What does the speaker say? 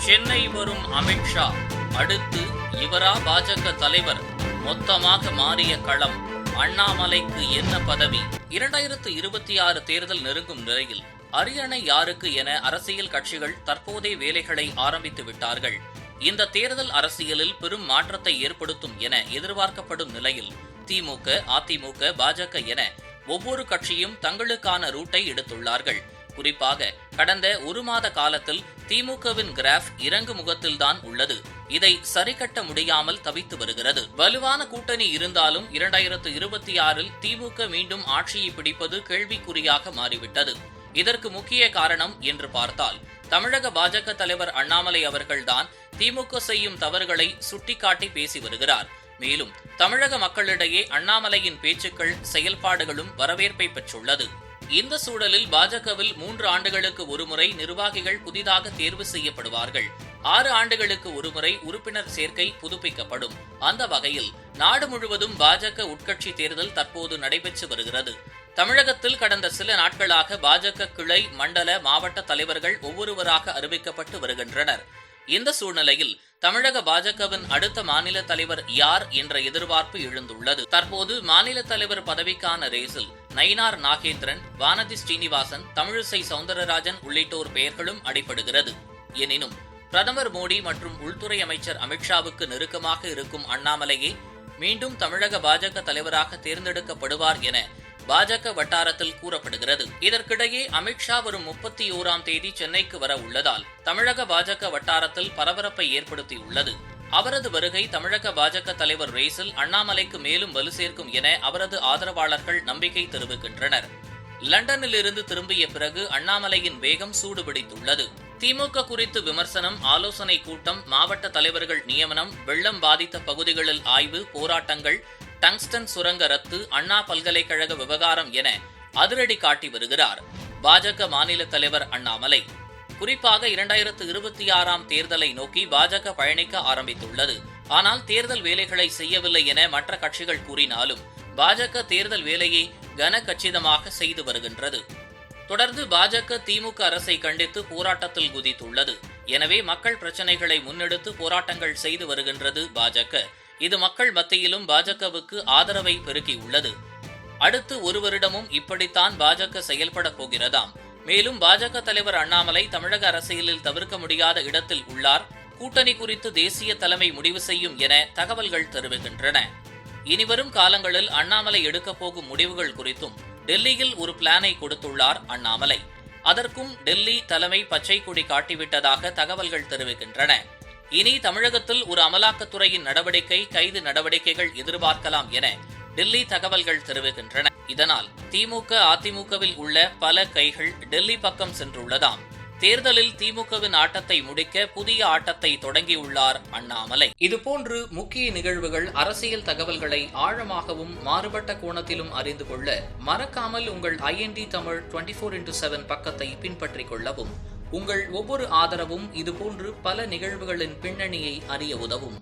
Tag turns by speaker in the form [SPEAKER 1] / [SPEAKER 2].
[SPEAKER 1] சென்னை வரும் அமித்ஷா அடுத்து இவரா பாஜக தலைவர்? மொத்தமாக மாறிய களம். அண்ணாமலைக்கு என்ன பதவி? 2026 தேர்தல் நெருங்கும் நிலையில் அரியணை யாருக்கு என அரசியல் கட்சிகள் தற்போதே வேலைகளை ஆரம்பித்து விட்டார்கள். இந்த தேர்தல் அரசியலில் பெரும் மாற்றத்தை ஏற்படுத்தும் என எதிர்பார்க்கப்படும் நிலையில் திமுக, அதிமுக, பாஜக என ஒவ்வொரு கட்சியும் தங்களுக்கான ரூட்டை எடுத்துள்ளார்கள். குறிப்பாக கடந்த ஒரு மாத காலத்தில் திமுகவின் கிராஃப் இறங்கு முகத்தில்தான் உள்ளது. இதை சரிகட்ட முடியாமல் தவித்து வருகிறது. வலுவான கூட்டணி இருந்தாலும் 2026இல் திமுக மீண்டும் ஆட்சியை பிடிப்பது கேள்விக்குறியாக மாறிவிட்டது. இதற்கு முக்கிய காரணம் என்று பார்த்தால் தமிழக பாஜக தலைவர் அண்ணாமலை அவர்கள்தான் திமுக செய்யும் தவறுகளை சுட்டிக்காட்டி பேசி வருகிறார். மேலும் தமிழக மக்களிடையே அண்ணாமலையின் பேச்சுக்கள், செயல்பாடுகளும் வரவேற்பை பெற்றுள்ளது. இந்த சூழலில் பாஜகவில் 3 ஆண்டுகளுக்கு ஒருமுறை நிர்வாகிகள் புதிதாக தேர்வு செய்யப்படுவார்கள். 6 ஆண்டுகளுக்கு ஒருமுறை உறுப்பினர் சேர்க்கை புதுப்பிக்கப்படும். அந்த வகையில் நாடு முழுவதும் பாஜக உட்கட்சி தேர்தல் தற்போது நடைபெற்று வருகிறது. தமிழகத்தில் கடந்த சில நாட்களாக பாஜக கிளை, மண்டல, மாவட்ட தலைவர்கள் ஒவ்வொருவராக அறிவிக்கப்பட்டு வருகின்றனர். இந்த சூழ்நிலையில் தமிழக பாஜகவின் அடுத்த மாநில தலைவர் யார் என்ற எதிர்பார்ப்பு எழுந்துள்ளது. தற்போது மாநில தலைவர் பதவிக்கான ரேஸில் நயினார் நாகேந்திரன், வானதி ஸ்ரீனிவாசன், தமிழிசை சவுந்தரராஜன் உள்ளிட்டோர் பெயர்களும் அடிபடுகிறது. எனினும் பிரதமர் மோடி மற்றும் உள்துறை அமைச்சர் அமித்ஷாவுக்கு நெருக்கமாக இருக்கும் அண்ணாமலையே மீண்டும் தமிழக பாஜக தலைவராக தேர்ந்தெடுக்கப்படுவார் என பாஜக வட்டாரத்தில் கூறப்படுகிறது. இதற்கிடையே அமித்ஷா வரும் 31ஆம் தேதி சென்னைக்கு வர உள்ளதால் தமிழக பாஜக வட்டாரத்தில் பரபரப்பை ஏற்படுத்தியுள்ளது. அவரது வருகை தமிழக பாஜக தலைவர் ரேஸில் அண்ணாமலைக்கு மேலும் வலு சேர்க்கும் என அவரது ஆதரவாளர்கள் நம்பிக்கை தெரிவிக்கின்றனர். லண்டனிலிருந்து திரும்பிய பிறகு அண்ணாமலையின் வேகம் சூடுபிடித்துள்ளது. திமுக குறித்து விமர்சனம், ஆலோசனை கூட்டம், மாவட்ட தலைவர்கள் நியமனம், வெள்ளம் பாதித்த பகுதிகளில் ஆய்வு, போராட்டங்கள், டங்ஸ்டன் சுரங்க ரத்து, அண்ணா பல்கலைக்கழக விவகாரம் என அதிரடி காட்டி வருகிறார் பாஜக மாநில தலைவர் அண்ணாமலை. குறிப்பாக 2026ஆம் தேர்தலை நோக்கி பாஜக பயணிக்க ஆரம்பித்துள்ளது. ஆனால் தேர்தல் வேலைகளை செய்யவில்லை என மற்ற கட்சிகள் கூறினாலும் பாஜக தேர்தல் வேலையை கனகச்சிதமாக செய்து வருகின்றது. தொடர்ந்து பாஜக திமுக அரசை கண்டித்து போராட்டத்தில் குதித்துள்ளது. எனவே மக்கள் பிரச்சினைகளை முன்னெடுத்து போராட்டங்கள் செய்து வருகின்றது பாஜக. இது மக்கள் மத்தியிலும் பாஜகவுக்கு ஆதரவை பெருக்கியுள்ளது. அடுத்து ஒரு வருடமும் இப்படித்தான் பாஜக செயல்பட போகிறதாம். மேலும் பாஜக தலைவர் அண்ணாமலை தமிழக அரசியலில் தவிர்க்க முடியாத இடத்தில் உள்ளார். கூட்டணி குறித்து தேசிய தலைமை முடிவு செய்யும் என தகவல்கள் தெரிவிக்கின்றன. இனிவரும் காலங்களில் அண்ணாமலை எடுக்கப் போகும் முடிவுகள் குறித்தும் டெல்லியில் ஒரு பிளானை கொடுத்துள்ளார் அண்ணாமலை. அதற்கும் டெல்லி தலைமை பச்சை கொடி காட்டிவிட்டதாக தகவல்கள் தெரிவிக்கின்றன. இனி தமிழகத்தில் ஒரு அமலாக்கத்துறையின் நடவடிக்கை, கைது நடவடிக்கைகள் எதிர்பார்க்கலாம் என டெல்லி தகவல்கள் தெரிவிக்கின்றன. இதனால் திமுக, அதிமுகவில் உள்ள பல கைகள் டெல்லி பக்கம் சென்றுள்ளதாம். தேர்தலில் திமுகவின் ஆட்டத்தை முடிக்க புதிய ஆட்டத்தை தொடங்கியுள்ளார் அண்ணாமலை. இதுபோன்று முக்கிய நிகழ்வுகள், அரசியல் தகவல்களை ஆழமாகவும் மாறுபட்ட கோணத்திலும் அறிந்து கொள்ள மறக்காமல் உங்கள் IND தமிழ் 24x7 பக்கத்தை பின்பற்றிக் கொள்ளவும். உங்கள் ஒவ்வொரு ஆதரவும் இதுபோன்று பல நிகழ்வுகளின் பின்னணியை அறிய உதவும்.